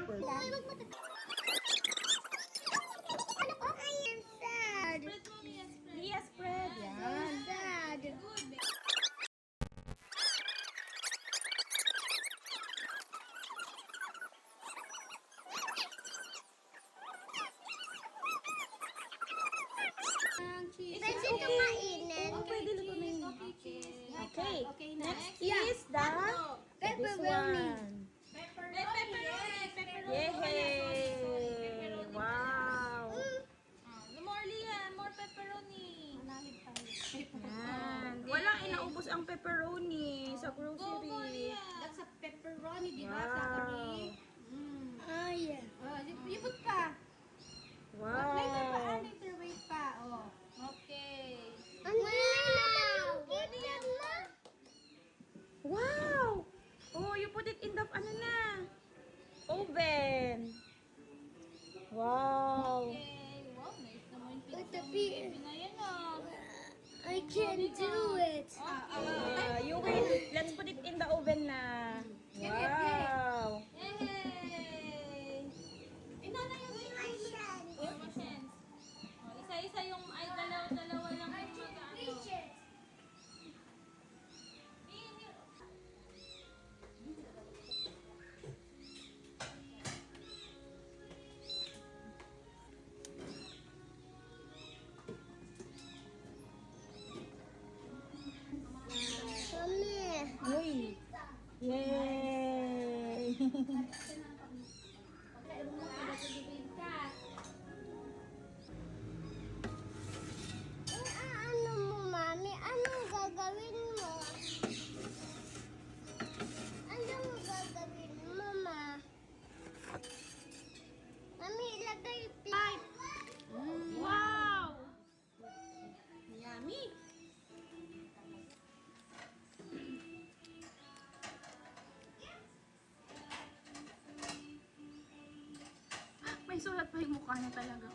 pepper. Sad. Spread mo, Mia, spread. Mia spread. Yan. Sad. Good. Pwede ito kainin. Oh, pwede lutuin. Okay, cheese. Okay. Okay, Next next. is the Pepperoni. Red pepperoni. Pepperoni. Yay! Wow! More, Lian. More pepperoni. Yan. Walang inaubos ang pepperoni sa Go, grocery. Lian. That's a pepperoni, di ba? Wow. Sakari. Ah, yeah. Libot pa. Later pa, Wow! later wait pa. Oh. Okay. Wow! Wow! Oh, you put it in the ano na? Oven. Wow! Okay. Wow, nice naman yung With pizza the ni beer. baby na yan, ah. I can do it. You wait. Let's put it in the oven na. Wow! Yay! Inana yung Emotions. Oh, isa-isa yung, ay, dalawa-dalawa lang yung mag-ano. Mami. Uy! Yay! Ano mo, Mami? Anong gagawin mo? Anong gagawin mo, Ma? Mami, ilagay plate. Wow! Yummy. May sulat pa yung mukha niya talaga.